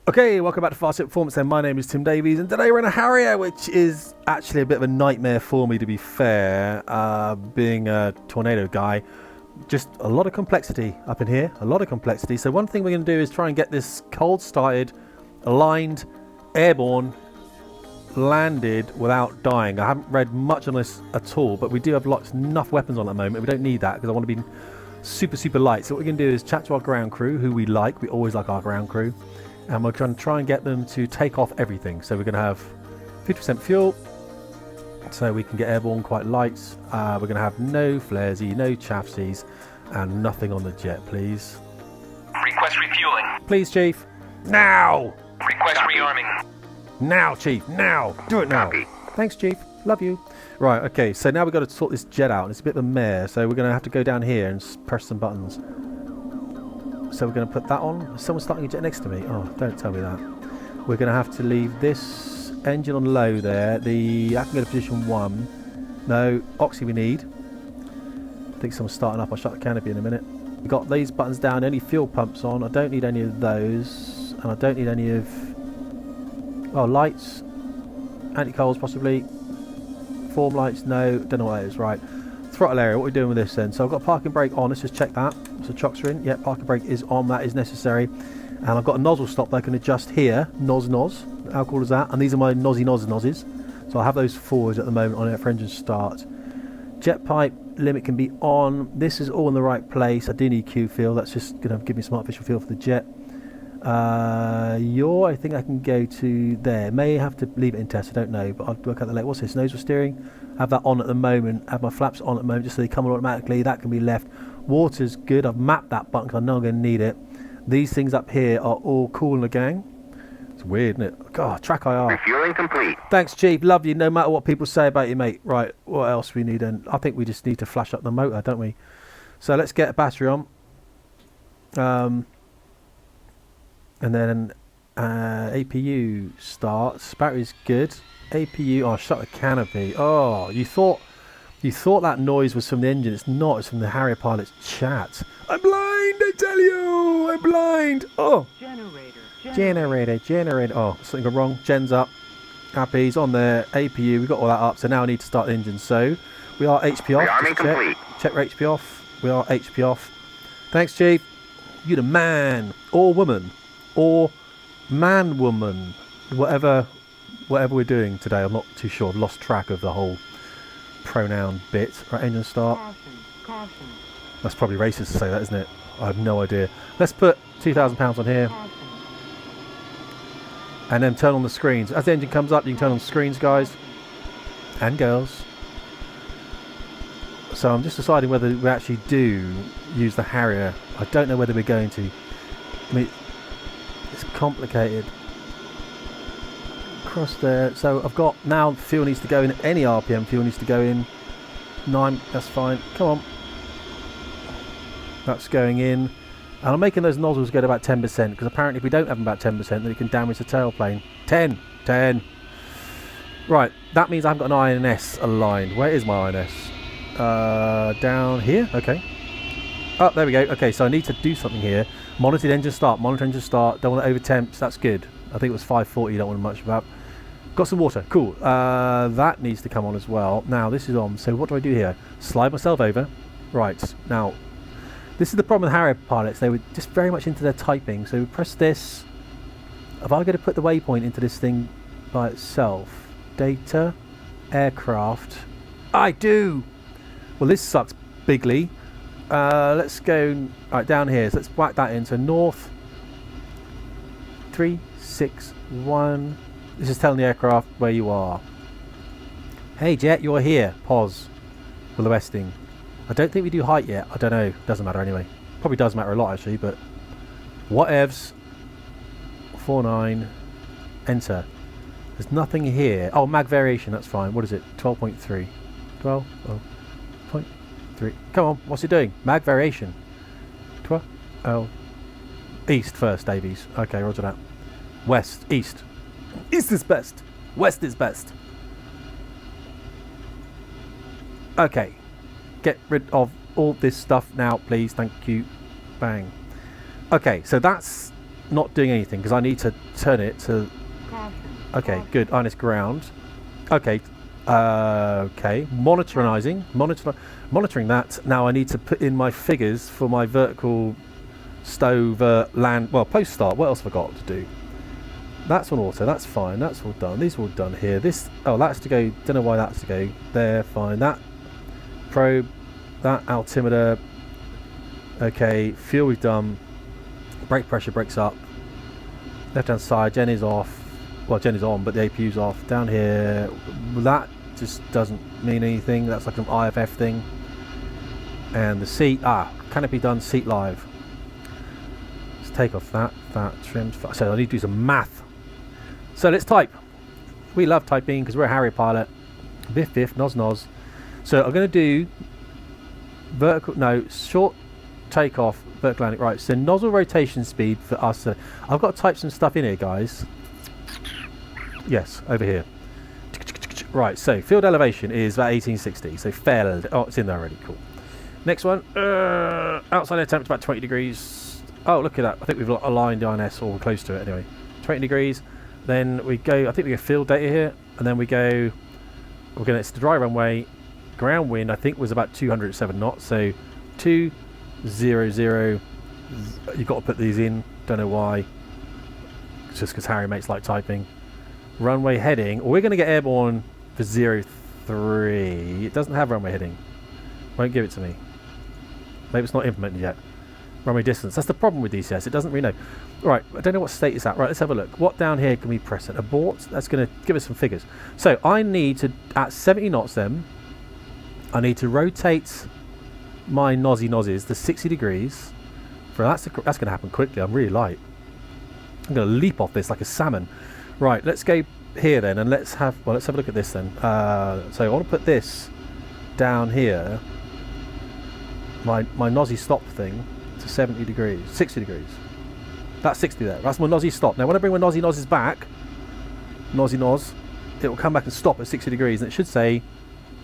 Okay, welcome back to Fast Performance then. My name is Tim Davies and today we're in a Harrier, which is actually a bit of a nightmare for me, to be fair, being a tornado guy. Just a lot of complexity up in here, a lot of complexity. So one thing we're going to do is try and get this cold started, aligned, airborne, landed without dying. I haven't read much on this at all, but we do have enough weapons on at the moment. We don't need that because I want to be super light. So what we're going to do is chat to our ground crew, who we like. We always like our ground crew. And we're going to try and get them to take off everything. So we're going to have 50% fuel, so we can get airborne quite light. We're going to have no flaresy, no chaffsies, and nothing on the jet, please. Request refueling. Please, Chief. Now! Request rearming. Now, Chief. Now! Do it now. Copy. Thanks, Chief. Love you. Right, okay. So now we've got to sort this jet out. It's a bit of a mare, so we're going to have to go down here and press some buttons. So we're going to put that on. Someone's starting a jet next to me. Oh, don't tell me that. We're going to have to leave this engine on low there. I can go to position 1. No, oxy we need. I think someone's starting up. I'll shut the canopy in a minute. We've got these buttons down. Only fuel pumps on. I don't need any of those. And I don't need any of... Oh, lights. Anti-coals possibly. Form lights. No, don't know what that is. Right. Throttle area, what are we doing with this then? So I've got parking brake on, let's just check that. So chocks are in, yeah, parking brake is on, that is necessary. And I've got a nozzle stop that I can adjust here, nos, how cool is that? And these are my nozzes. So I'll have those forwards at the moment on it for engine start. Jet pipe limit can be on, this is all in the right place. I do need Q fuel, that's just going to give me some artificial fuel for the jet. I think I can go to there. May have to leave it in test, I don't know, but I'll work out the later. What's this? Nose steering. Have that on at the moment. Have my flaps on at the moment just so they come on automatically. That can be left. Water's good. I've mapped that button because I know I'm going to need it. These things up here are all cool in the gang. It's weird, isn't it? God, track IR. Refueling complete. Thanks, Chief. Love you no matter what people say about you, mate. Right, what else we need? And I think we just need to flash up the motor, don't we? So let's get a battery on. And then APU starts. Battery's good. APU. Oh, shut the canopy. Oh, you thought that noise was from the engine. It's not. It's from the Harrier pilot's chat. I'm blind. I tell you. I'm blind. Oh. Generator. Oh, something gone wrong. Gen's up. Happy. He's on there. APU. We've got all that up. So now I need to start the engine. So we are HP off. Rearming complete. Check we're HP off. We are HP off. Thanks, Chief. You the man or woman. Or man, woman, whatever we're doing today. I'm not too sure. I've lost track of the whole pronoun bit. Right, engine start. Caution. That's probably racist to say that, isn't it? I have no idea. Let's put £2,000 on here. Caution. And then turn on the screens. As the engine comes up, you can turn on the screens, guys. And girls. So I'm just deciding whether we actually do use the Harrier. I don't know whether we're going to. I mean, it's complicated. Across there. So I've got now fuel needs to go in. Any RPM fuel needs to go in. 9. That's fine. Come on. That's going in. And I'm making those nozzles go to about 10% because apparently if we don't have them about 10%, then it can damage the tailplane. 10. Right. That means I haven't got an INS aligned. Where is my INS? Down here. Okay. Oh, there we go. Okay, so I need to do something here. Monitor engine start. Don't want to over temps. That's good. I think it was 540. You don't want much about. Got some water. Cool. That needs to come on as well. Now this is on. So what do I do here? Slide myself over. Right. Now, this is the problem with Harrier pilots. They were just very much into their typing. So we press this. Have I got to put the waypoint into this thing by itself? Data. Aircraft. I do. Well, this sucks bigly. Let's go right down here. So let's whack that in. So north 3, 6, 1. This is telling the aircraft where you are. Hey jet, you're here. Pause. For the westing. I don't think we do height yet. I don't know. Doesn't matter anyway. Probably does matter a lot actually, but whatevs. 49. Enter. There's nothing here. Oh, mag variation. That's fine. What is it? 12.3. 12. Oh. 0.3. Come on. What's it doing? Mag variation. 12. Oh. East first, Davies. Okay, roger that. West. East. East is best. West is best. Okay. Get rid of all this stuff now, please. Thank you. Bang. Okay, so that's not doing anything because I need to turn it to... Okay, good. And it's ground. Okay. Okay. Monitoring that. Now I need to put in my figures for my vertical stow, land... Well, post start. What else have I got to do? That's on auto. That's fine. That's all done. These are all done here. This... Oh, that's to go... Don't know why that's to go there. Fine. That probe. That altimeter. Okay. Fuel we've done. Brake pressure, brakes up. Left hand side, gen is off. Well, gen is on, but the APU's off. Down here, that just doesn't mean anything. That's like an IFF thing. And the seat, canopy done, seat live. Let's take off that trimmed. So I need to do some math. So let's type. We love typing because we're a Harrier pilot. Biff, biff, noz, noz. So I'm going to do short takeoff, vertical landing. Right, so nozzle rotation speed for us. I've got to type some stuff in here, guys. Yes, over here. Right, so field elevation is about 1860. So failed. Oh, it's in there already. Cool. Next one. Outside air temperature about 20 degrees. Oh, look at that. I think we've aligned INS or close to it anyway. 20 degrees. Then we go, I think we go field data here. And then we go, it's the dry runway. Ground wind, I think, was about 207 knots. So 200. You've got to put these in. Don't know why. It's just because Harry mates like typing. Runway heading. We're going to get airborne for 03. It doesn't have runway heading. Won't give it to me. Maybe it's not implemented yet. Runway distance. That's the problem with DCS. It doesn't really know. Right. I don't know what state it's at. Right. Let's have a look. What down here can we press it? Abort. That's going to give us some figures. So I need to, at 70 knots then, I need to rotate my nozzies to 60 degrees. That's going to happen quickly. I'm really light. I'm going to leap off this like a salmon. Right, let's go here then, and let's have a look at this then. So I want to put this down here, my nozzy stop thing, to 70 degrees, 60 degrees. That's 60 there. That's my nozzy stop. Now when I bring my nozzies back, noz, it will come back and stop at 60 degrees, and it should say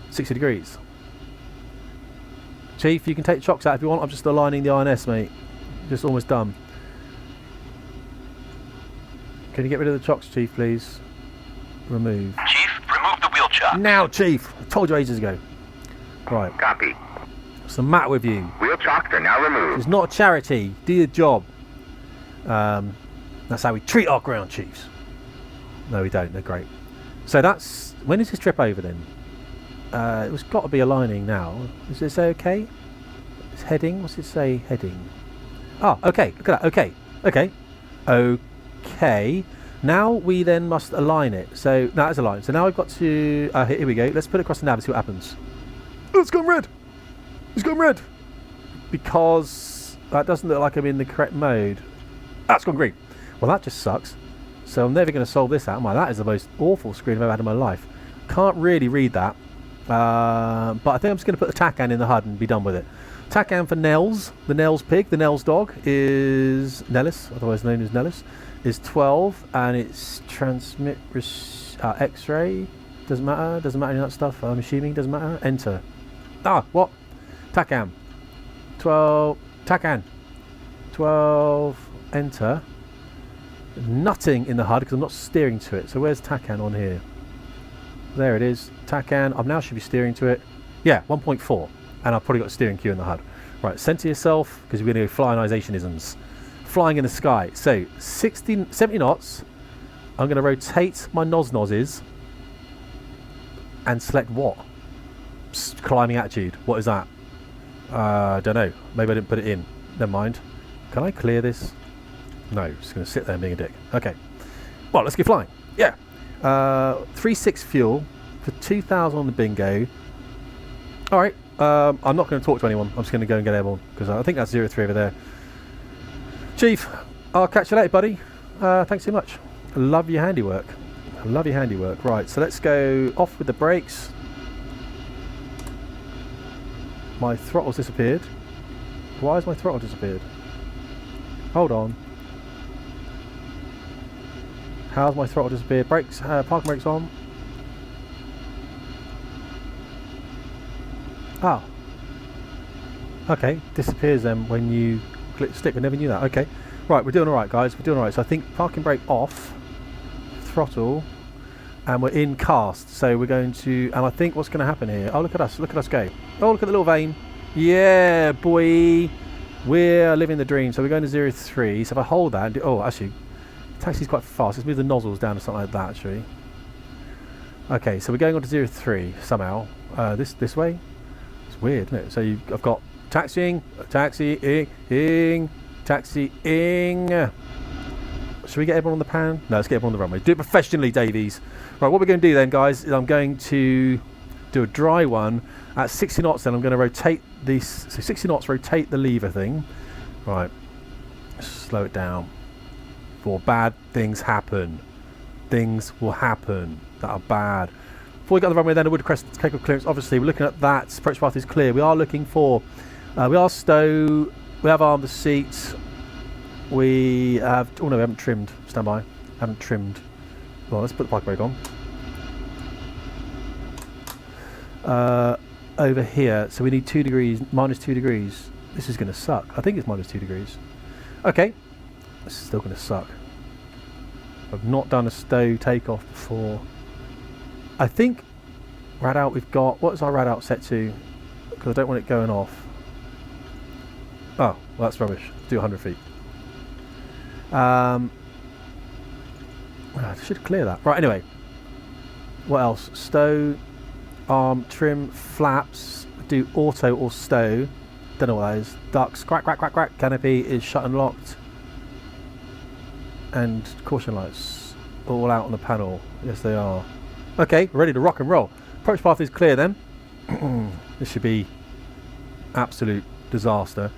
60 degrees. Chief, you can take chocks out if you want. I'm just aligning the INS, mate. Just almost done. Can you get rid of the chocks, Chief, please? Remove. Chief, remove the wheel chock. Now, Chief! I told you ages ago. Right. Copy. What's the matter with you? Wheel chocks are now removed. It's not a charity. Do your job. That's how we treat our ground chiefs. No, we don't. They're great. So that's... When is this trip over then? It was got to be aligning now. Does it say okay? It's heading. What's it say? Heading. Oh, okay. Look at that. Okay. Okay. Okay. Now we then must align it. So now it's aligned. So now I've got to... here we go. Let's put it across the nav and see what happens. Oh, it's gone red. It's gone red. Because that doesn't look like I'm in the correct mode. That's gone green. Well, that just sucks. So I'm never going to solve this out. That is the most awful screen I've ever had in my life. Can't really read that. But I think I'm just going to put the TACAN in the HUD and be done with it. TACAN for Nels, the Nels pig, the Nels dog, is Nellis, otherwise known as Nellis, is 12, and it's transmit X-ray. Doesn't matter. Doesn't matter any of that stuff. I'm assuming doesn't matter. Enter. What? TACAN. 12. TACAN. 12. Enter. Nothing in the HUD because I'm not steering to it. So where's TACAN on here? There it is. TACAN. I now should be steering to it. Yeah, 1.4. And I've probably got a steering cue in the HUD. Right, center yourself because we're going to go flyonizationisms. Flying in the sky. So 70 knots. I'm going to rotate my nozzies and select what? Climbing attitude. What is that? Don't know. Maybe I didn't put it in. Never mind. Can I clear this? No, just going to sit there and being a dick. Okay. Well, let's get flying. Yeah. 3.6 fuel for 2,000 on the bingo. All right. I'm not going to talk to anyone. I'm just going to go and get airborne because I think that's 03 over there. Chief, I'll catch you later, buddy. Thanks so much. Love your handiwork. Love your handiwork. Right, so let's go off with the brakes. My throttle's disappeared. Why has my throttle disappeared? Hold on. How's my throttle disappeared? Brakes, parking brakes on. Oh. Okay, disappears then when you click stick. I never knew that. Okay. Right, we're doing all right, guys. We're doing all right. So I think parking brake off, throttle, and we're in cast. So we're going to, and I think what's going to happen here. Oh, look at us go. Oh, look at the little vane. Yeah, boy. We're living the dream. So we're going to 0-3. So if I hold that, and do, oh, actually, taxi's quite fast. Let's move the nozzles down to something like that, actually. Okay, so we're going on to 0-3 somehow. This way. It's weird, isn't it? So I've got taxiing, taxiing. Should we get everyone on the pan? No, let's get everyone on the runway. Do it professionally, Davies. Right, what we're going to do then, guys, is I'm going to do a dry one at 60 knots. Then I'm going to rotate this. So 60 knots, rotate the lever thing. Right, slow it down. Before bad things happen. Things will happen that are bad. Before we get on the runway, then I would request takeoff clearance. Obviously, we're looking at that. Approach path is clear. We are looking for. We are stow. We have armed the seats. We have. Oh no, we haven't trimmed. Stand by. Haven't trimmed. Well, let's put the park brake on. Over here, so we need 2 degrees, minus 2 degrees. This is going to suck. I think it's minus 2 degrees. Okay, this is still going to suck. I've not done a stow takeoff before. I think rad out we've got. What is our rad out set to? Because I don't want it going off. Oh, well, that's rubbish. Do 100 feet. I should clear that. Right, anyway. What else? Stow, arm, trim, flaps. Do auto or stow. Don't know what that is. Ducks, crack, crack, crack, crack. Canopy is shut and locked. And caution lights all out on the panel. Yes, they are. Okay, ready to rock and roll. Approach path is clear then. This should be absolute disaster.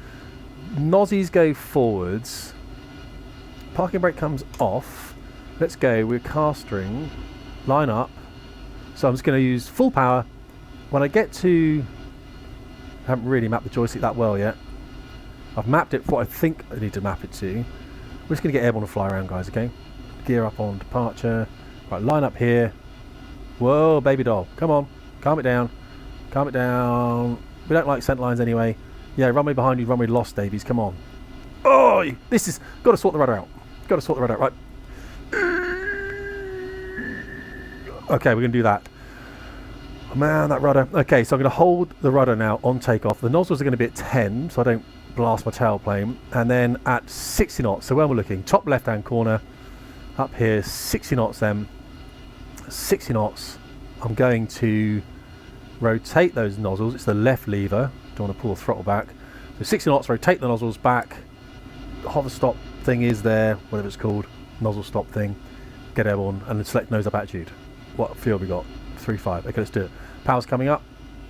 Nozzies go forwards. Parking brake comes off. Let's go. We're castering. Line up. So I'm just going to use full power. When I get to... I haven't really mapped the joystick that well yet. I've mapped it for what I think I need to map it to. We're just going to get airborne and fly around, guys, okay? Gear up on departure. Right, line up here. Whoa, baby doll. Come on. Calm it down. Calm it down. We don't like scent lines anyway. Yeah, runway behind you, runway lost, Davies. Come on. Oh, this is... Got to sort the rudder out. Got to sort the rudder out. Right. Okay, we're going to do that. Oh, man, that rudder. Okay, so I'm going to hold the rudder now on takeoff. The nozzles are going to be at 10, so I don't blast my tailplane. And then at 60 knots, so where we're looking, top left-hand corner, up here, 60 knots then. 60 knots, I'm going to rotate those nozzles. It's the left lever. Don't want to pull the throttle back. So 60 knots, rotate the nozzles back. The hover stop thing is there, whatever it's called, nozzle stop thing. Get airborne and then select nose up attitude. What fuel we got? 3.5. Okay, let's do it. Power's coming up.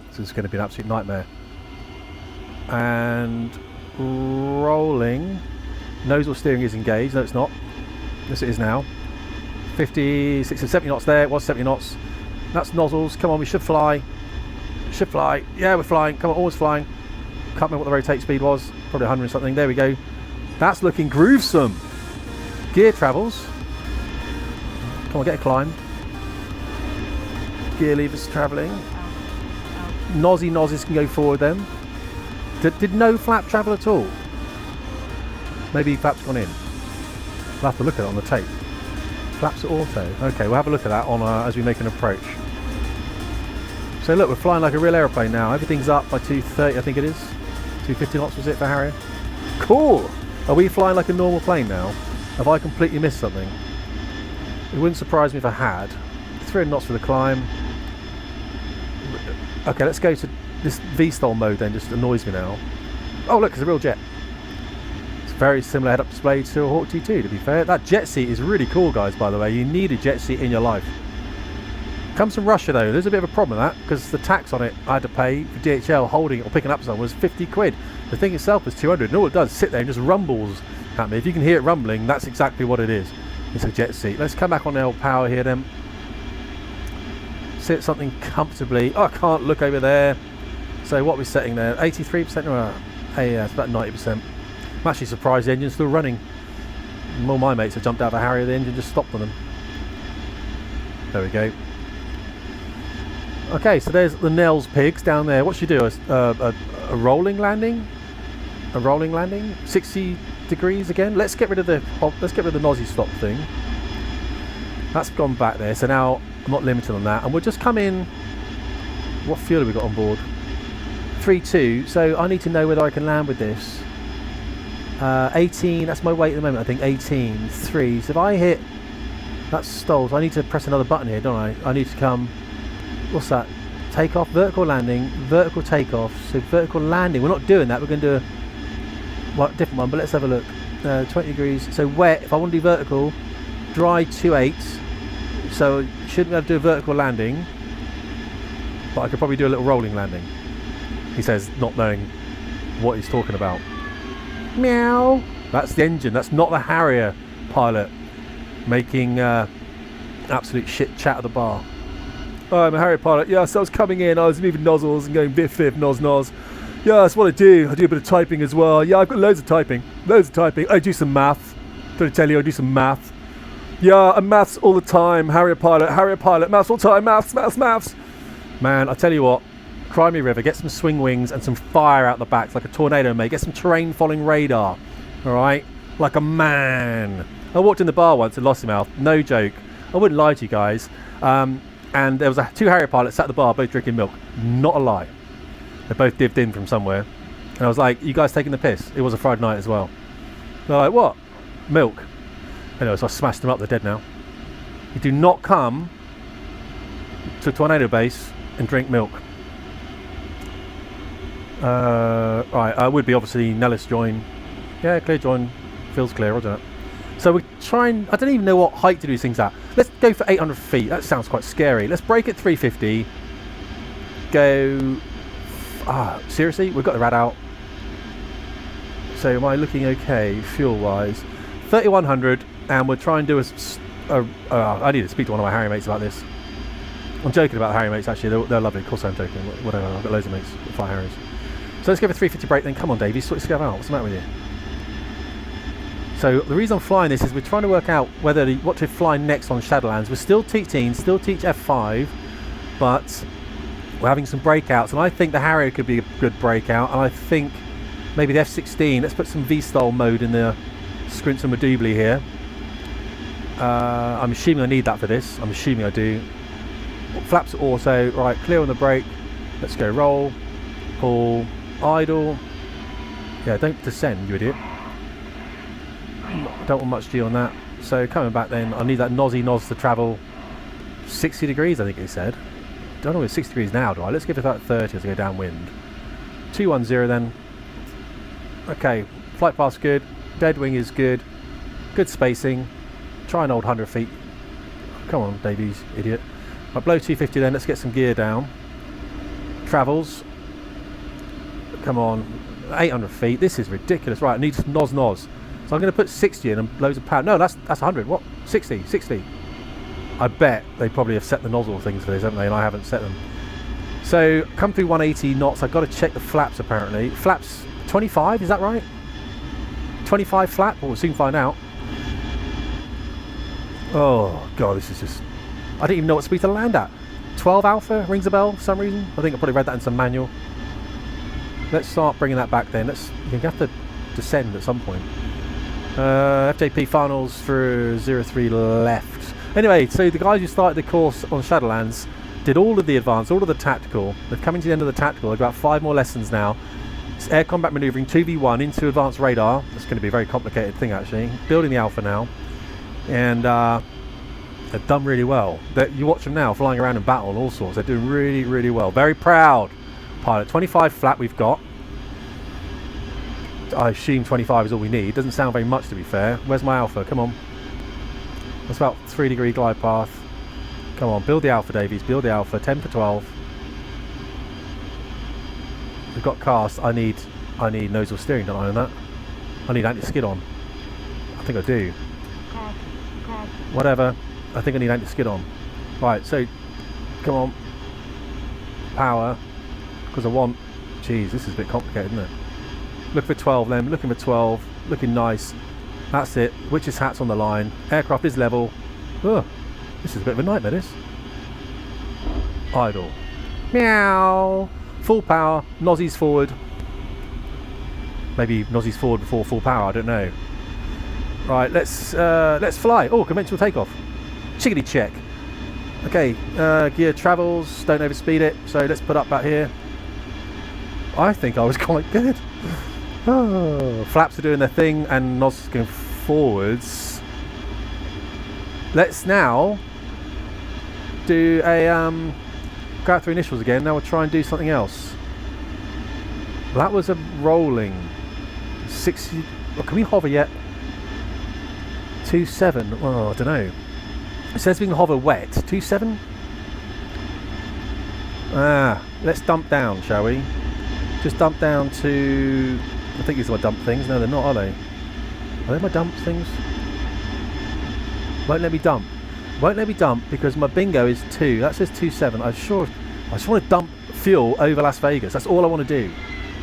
This is going to be an absolute nightmare. And rolling. Nozzle steering is engaged. No, it's not. Yes, it is now. 50, 60, 70 knots there. It was 70 knots. That's nozzles. Come on, we should fly. Should fly. Yeah, we're flying. Come on, always flying. Can't remember what the rotate speed was. Probably 100 and something. There we go. That's looking groovesome. Gear travels. Come on, get a climb. Gear levers travelling. Nozzies can go forward then. Did no flap travel at all? Maybe flap's gone in. We'll have to look at it on the tape. Flaps are auto. Okay, we'll have a look at that on as we make an approach. So look, we're flying like a real aeroplane now. Everything's up by 230, I think it is. 250 knots was it for Harrier? Cool! Are we flying like a normal plane now? Have I completely missed something? It wouldn't surprise me if I had. 300 knots for the climb. Okay, let's go to this V-stall mode then, just annoys me now. Oh look, it's a real jet. It's very similar head-up display to a Hawk T2, to be fair. That jet seat is really cool, guys, by the way. You need a jet seat in your life. Comes from Russia though. There's a bit of a problem with that because the tax on it I had to pay for DHL holding it or picking up something was 50 quid. The thing itself was 200 and all it does is sit there and just rumbles at me. If you can hear it rumbling, that's exactly what it is. It's a jet seat. Let's come back on the old power here then. Sit something comfortably. Oh, I can't look over there. So what are we setting there? 83%? Yeah, it's about 90%. I'm actually surprised the engine's still running. All my mates have jumped out of a Harrier, the engine just stopped on them. There we go. Okay, so there's the Nels pigs down there. What should you do? A rolling landing? A rolling landing? 60 degrees again. Let's get rid of the nosy stop thing. That's gone back there. So now I'm not limited on that, and we'll just come in. What fuel have we got on board? 3.2. So I need to know whether I can land with this. 18. That's my weight at the moment. I think 18.3. So if I hit, that's stalled. So I need to press another button here, don't I? I need to come. What's that? Take off, vertical landing, vertical takeoff. So vertical landing. We're not doing that. We're going to do a different one. But let's have a look. 20 degrees. So wet. If I want to do vertical, dry 2.8. So shouldn't be able to do a vertical landing. But I could probably do a little rolling landing. He says, not knowing what he's talking about. Meow. That's the engine. That's not the Harrier pilot making absolute shit chat at the bar. Oh, I'm a Harrier pilot. Yeah, so I was coming in. I was moving nozzles and going biff, biff, nos. Yeah, that's what I do. I do a bit of typing as well. Yeah, I've got loads of typing. I do some math. Did I tell you I do some math? Yeah, I'm maths all the time. Harrier pilot. Maths all the time. Maths. Man, I tell you what. Cry me river, get some swing wings and some fire out the back. It's like a tornado, mate. Get some terrain following radar. Alright? Like a man. I walked in the bar once and lost my mouth. No joke. I wouldn't lie to you guys. And there was two Harrier pilots sat at the bar, both drinking milk. Not a lie. They both dived in from somewhere. And I was like, you guys taking the piss? It was a Friday night as well. They're like, what? Milk. Anyway, so I smashed them up. They're dead now. You do not come to Tornado Base and drink milk. Right, I would be obviously Nellis join. Yeah, clear join. Feels clear, doesn't it? So we're trying. I don't even know what height to do these things at. Let's go for 800 feet. That sounds quite scary. Let's break at 350. Go. Seriously? We've got the rad out. So am I looking okay fuel wise? 3100, and we'll try and do I need to speak to one of my Harrier mates about this. I'm joking about Harrier mates actually. They're lovely. Of course I'm joking. Whatever. I've got loads of mates that fly Harriers. So let's go for 350 break then. Come on, Davey, sort this stuff out. What's the matter with you? So the reason I'm flying this is we're trying to work out what to fly next on Shadowlands. We're still teaching F5, but we're having some breakouts, and I think the Harrier could be a good breakout, and I think maybe the F16. Let's put some V-style mode in the Scrint and Madoobly here. I'm assuming I need that for this. I'm assuming I do. Flaps auto. Right, clear on the brake. Let's go roll, pull, idle. Yeah, don't descend, you idiot. Don't want much G on that. So coming back then, I need that nosy nos to travel 60 degrees, I think it said. Don't know if it's 60 degrees now, do I? Let's give it about 30 as I go downwind. 210 then. Okay, flight path's good. Dead wing is good. Good spacing. Try and hold 100 feet. Come on, Davies, idiot. Right, below 250 then, let's get some gear down. Travels. Come on, 800 feet. This is ridiculous. Right, I need some nos. So I'm going to put 60 in and loads of power. No, that's 100. What? 60. I bet they probably have set the nozzle things for this, haven't they? And I haven't set them. So come through 180 knots. I've got to check the flaps apparently. Flaps 25, is that right? 25 flap? Well, we'll soon find out. Oh, God, this is just... I didn't even know what speed to land at. 12 alpha rings a bell for some reason. I think I probably read that in some manual. Let's start bringing that back then. You have to descend at some point. FJP finals for 03 left. Anyway, so the guys who started the course on Shadowlands did all of the advanced, all of the tactical. They're coming to the end of the tactical. They've got 5 more lessons now. It's air combat maneuvering 2v1 into advanced radar. That's going to be a very complicated thing actually. Building the alpha now. And they've done really well. You watch them now flying around in battle and all sorts. They're doing really, really well. Very proud pilot. 25 flat we've got. I assume 25 is all we need. Doesn't sound very much to be fair. Where's my alpha? Come on. That's about 3 degree glide path. Come on, build the alpha, Davies. Build the alpha. 10 for 12. We've got cast. I need nozzle steering, don't I, on that? I need anti-skid on. I think I do. Whatever. I think I need anti-skid on. Right, so come on. Power. Because I want... Jeez, this is a bit complicated, isn't it? Look for 12 then. Looking for 12. Looking nice. That's it. Witch's hat's on the line. Aircraft is level. Ugh. This is a bit of a nightmare, this. Idle. Meow. Full power. Nozzies forward. Maybe nozzles forward before full power, I don't know. Right, let's fly. Oh, conventional takeoff. Chickadee check. Okay, gear travels, don't overspeed it, so let's put up back here. I think I was quite good. Oh, flaps are doing their thing and nozzles going forwards. Let's now do a go out through initials again. Now we'll try and do something else. That was a rolling 60. Oh, can we hover yet? 2.7. Oh, I don't know. It says we can hover wet. 2.7. Let's dump down, shall we? Just dump down to. I think these are my dump things. No, they're not, are they? Are they my dump things? Won't let me dump. Won't let me dump because my bingo is 2. That says 2.7. I just want to dump fuel over Las Vegas. That's all I want to do.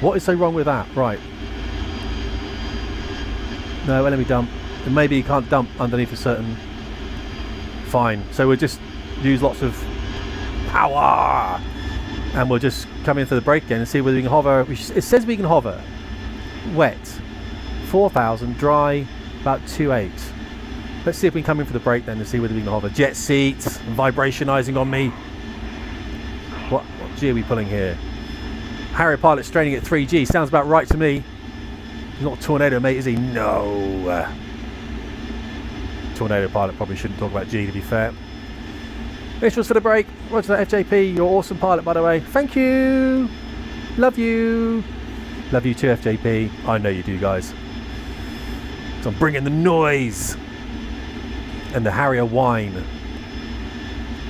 What is so wrong with that? Right. No, won't let me dump. And maybe you can't dump underneath a certain. Fine. So we'll just use lots of power, and we'll just come into the brake again and see whether we can hover. It says we can hover. Wet, 4,000. Dry, about 2.8. Let's see if we can come in for the brake then and see whether we can hover. Jet seats, vibrationizing on me. What G are we pulling here? Harrier pilot straining at 3G. Sounds about right to me. He's not a tornado, mate, is he? No. Tornado pilot probably shouldn't talk about G, to be fair. Initials for the brake. Roger that, FJP. You're awesome pilot, by the way. Thank you. Love you. Love you too, FJP. I know you do, guys. So I'm bringing the noise and the Harrier whine.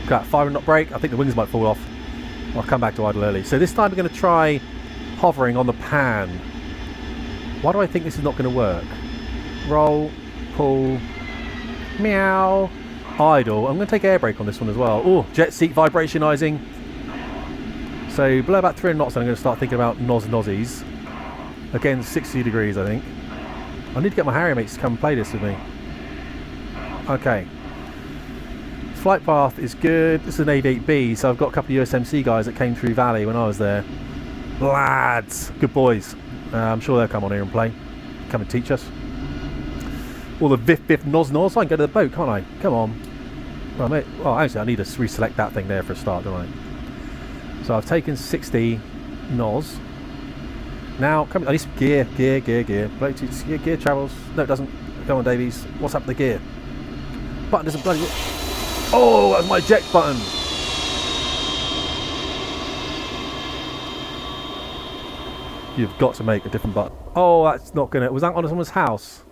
Got 5 knot brake. I think the wings might fall off. I'll come back to idle early. So this time we're going to try hovering on the pan. Why do I think this is not going to work? Roll, pull, meow, idle. I'm going to take air brake on this one as well. Oh, jet seat vibrationizing. So below about 300 knots, I'm going to start thinking about nozzies. Again, 60 degrees, I think. I need to get my Harrier mates to come and play this with me. Okay. Flight path is good. This is an AV-8B, so I've got a couple of USMC guys that came through Valley when I was there. Lads, good boys. I'm sure they'll come on here and play. Come and teach us. All the Viff Noz. I can go to the boat, can't I? Come on. Well, mate, actually, I need to reselect that thing there for a start, don't I? So I've taken 60 Noz. Now, I need some gear. Bluetooth, gear travels. No, it doesn't. Come on, Davies. What's up with the gear? Button doesn't bloody. Oh, that was my eject button. You've got to make a different button. Oh, that's not gonna. Was that on someone's house?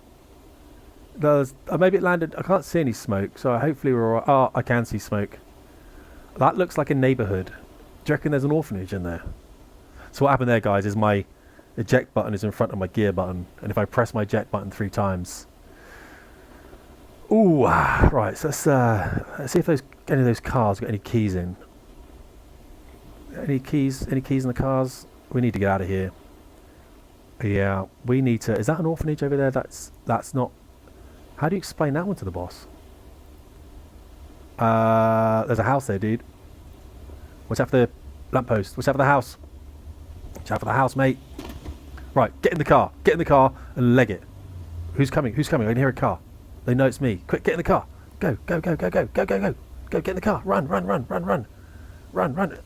There's maybe it landed. I can't see any smoke, so hopefully we're all right. Oh, I can see smoke. That looks like a neighbourhood. Do you reckon there's an orphanage in there? So what happened there, guys, is my eject button is in front of my gear button, and if I press my eject button 3 times. Ooh, right. So let's see if any of those cars got any keys in. Any keys? Any keys in the cars? We need to get out of here. Yeah, we need to. Is that an orphanage over there? That's not. How do you explain that one to the boss? There's a house there, dude. Watch out for the lamppost. Watch out for the house. Watch out for the house, mate. Right, get in the car. Get in the car and leg it. Who's coming? Who's coming? I can hear a car. They know it's me. Quick, get in the car. Go. Go, get in the car. Run.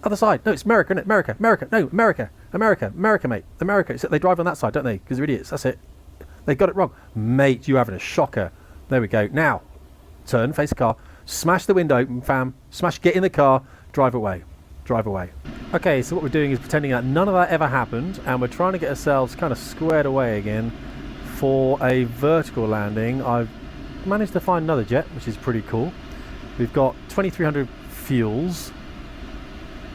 Other side. No, it's America, isn't it? America. No, America, mate. America. Except they drive on that side, don't they? Because they're idiots. That's it. They got it wrong. Mate, you having a shocker. There we go. Now, turn, face the car. Smash the window open, fam. Get in the car. Drive away. Okay, so what we're doing is pretending that none of that ever happened, and we're trying to get ourselves kind of squared away again for a vertical landing. I've managed to find another jet, which is pretty cool. We've got 2,300 fuels,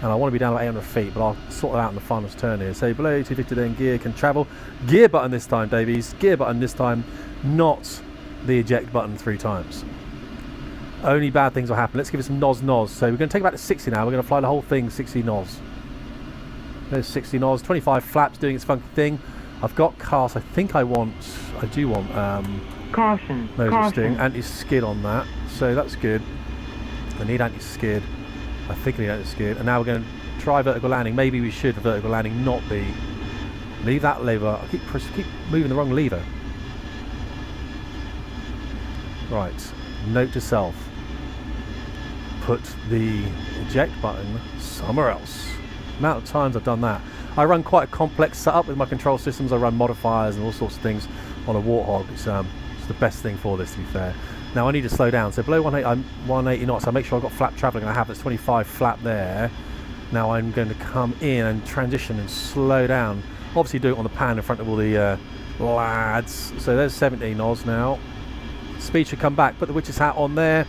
and I want to be down about 800 feet, but I'll sort it out in the final turn here. So below 250, then gear can travel. Gear button this time, Davies. Gear button this time, not the eject button 3 times. Only bad things will happen. Let's give it some noz. So we're going to take about to 60 now. We're going to fly the whole thing 60 noz. There's 60 noz. 25 flaps doing its funky thing. I've got cast. I do want caution. Anti-skid on that. So that's good. I need anti-skid. I think I need anti-skid. And now we're going to try vertical landing. Maybe we should vertical landing not be Leave that lever. I keep moving the wrong lever. Right. Note to self. Put the eject button somewhere else. The amount of times I've done that. I run quite a complex setup with my control systems. I run modifiers and all sorts of things on a Warthog. It's the best thing for this, to be fair. Now I need to slow down. So below 180, I'm 180 knots. I make sure I've got flap travelling, and I have this 25 flap there. Now I'm going to come in and transition and slow down. Obviously do it on the pan in front of all the lads. So there's 17 knots now. Speed should come back. Put the witch's hat on there,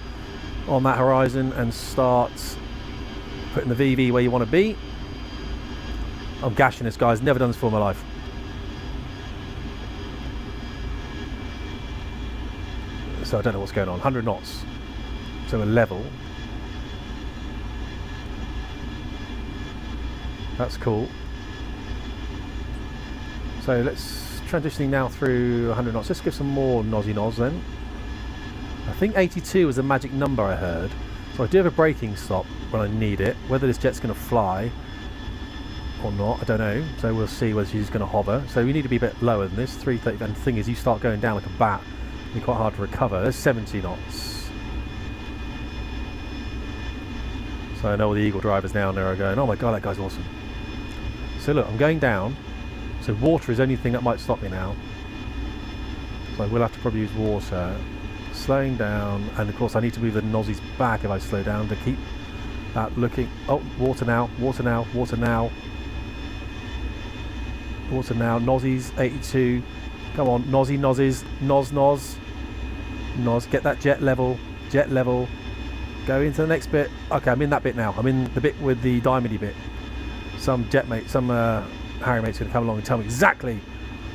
on that horizon, and start putting the VV where you want to be. I'm gashing this, guys. Never done this before in my life. So I don't know what's going on. 100 knots. So we're level. That's cool. So let's transitioning now through 100 knots. Let's give some more nosy nos then. I think 82 was a magic number I heard. So I do have a braking stop when I need it. Whether this jet's going to fly or not, I don't know. So we'll see whether she's going to hover. So we need to be a bit lower than this. 330. And the thing is, you start going down like a bat, it'll be quite hard to recover. There's 70 knots. So I know all the Eagle drivers down there are going, oh my god, that guy's awesome. So look, I'm going down. So water is the only thing that might stop me now. So I will have to probably use water. Slowing down, and of course I need to move the nozzies back if I slow down to keep that looking. Oh, water now, water now, water now. Water now, nozzies, 82. Come on, nozzy, nozzies, nos, get that jet level, Go into the next bit. Okay, I'm in that bit now. I'm in the bit with the diamondy bit. Some Harrier mate's going to come along and tell me exactly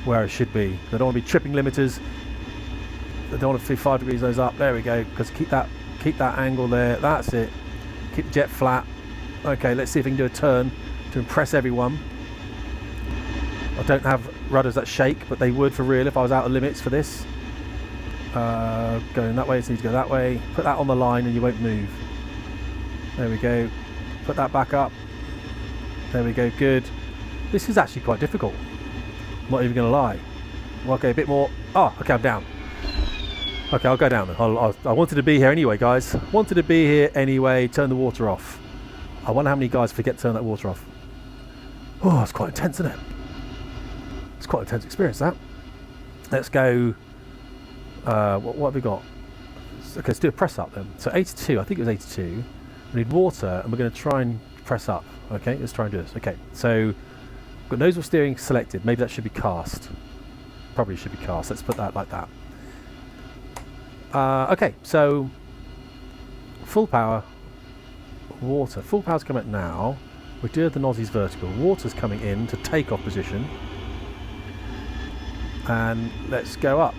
where I should be. I don't want to be tripping limiters. I don't want to be 5 degrees those up. There we go. Because keep that angle there. That's it. Keep the jet flat. Okay, let's see if we can do a turn to impress everyone. I don't have rudders that shake, but they would for real if I was out of limits for this. Going that way, it needs to go that way. Put that on the line and you won't move. There we go. Put that back up. There we go, good. This is actually quite difficult. I'm not even going to lie. Well, okay, a bit more. Oh, okay, I'm down. Okay, I'll go down then. I wanted to be here anyway, guys. Wanted to be here anyway. Turn the water off. I wonder how many guys forget to turn that water off. Oh, it's quite intense, isn't it? It's quite an intense experience, that. Let's go. What have we got? Okay, let's do a press up then. So 82, I think it was 82. We need water, and we're going to try and press up. Okay, let's try and do this. Okay, so we've got nozzle steering selected. Maybe that should be cast. Probably should be cast. Let's put that like that. Okay, so full power, water. Full power's coming out now. We do have the nozzies vertical. Water's coming in to takeoff position. And let's go up.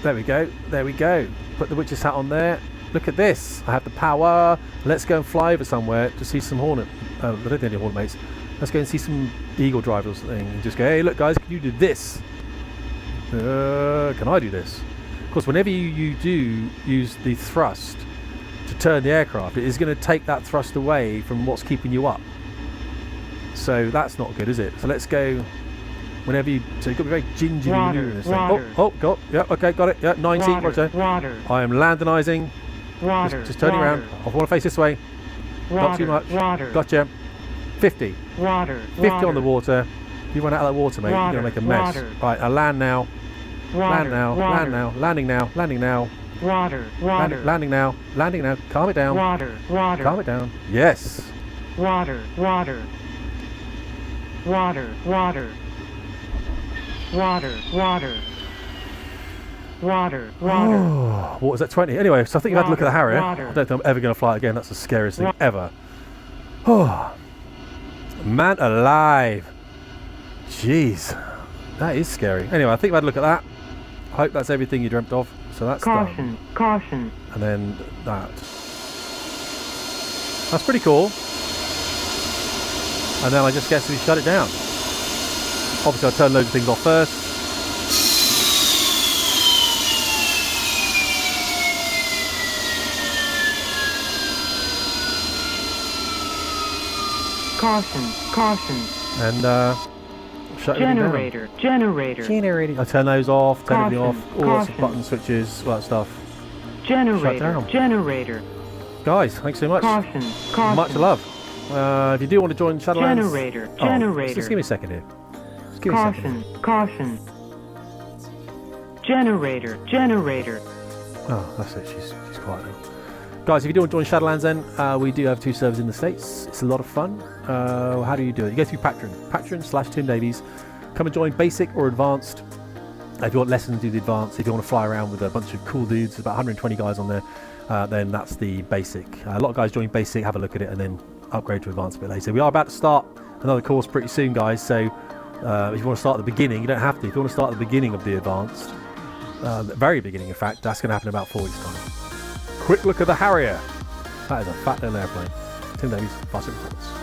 There we go. There we go. Put the witch's hat on there. Look at this. I have the power. Let's go and fly over somewhere to see some Hornet. I don't think any Hornet mates. Let's go and see some Eagle drivers or something and just go, hey, look, guys, can you do this? Can I do this? Of course, whenever you do use the thrust to turn the aircraft, it is going to take that thrust away from what's keeping you up. So that's not good, is it? So let's go. Whenever you, so you've got to be very gingerly maneuvering this thing. Got, yeah, okay, got it. Yeah, 90, roger. I am landinizing. Just turning around. I want to face this way. Not too much. Gotcha. 50. 50 on the water. If you run out of that water, mate, you're going to make a mess. Right, I land now. Land now. Landing now. Landing now. Landing now. Calm it down. Calm it down. Yes. Water. What was that, 20? Anyway, so I think you've had a look at the Harrier. I don't think I'm ever going to fly it again. That's the scariest thing ever. Oh, man alive. Jeez. That is scary. Anyway, I think we've had a look at that. I hope that's everything you dreamt of. So that's done. Caution. And then that. That's pretty cool. And then I just guess we shut it down. Obviously, I'll turn loads of things off first. Caution. And shut everything down. Generator. I turn those off, turn everything off, all lots of button switches, all that stuff. Shut down. Guys, thanks so much. Much love. If you do want to join Shadowlands... Just give me a second here. Just give me a second. Oh, that's it. She's quiet now. Guys, if you do want to join Shadowlands then, we do have 2 servers in the States. It's a lot of fun. How do you do it? You go through Patreon. Patreon/Tim Davies. Come and join Basic or Advanced. If you want lessons, do the Advanced. If you want to fly around with a bunch of cool dudes, about 120 guys on there, then that's the Basic. A lot of guys join Basic, have a look at it, and then upgrade to Advanced a bit later. We are about to start another course pretty soon, guys, so if you want to start at the beginning, you don't have to. If you want to start at the beginning of the Advanced, the very beginning, in fact, that's going to happen in about 4 weeks' time. Quick look at the Harrier. That is a fat little airplane. Tim Davies, Fast Reports.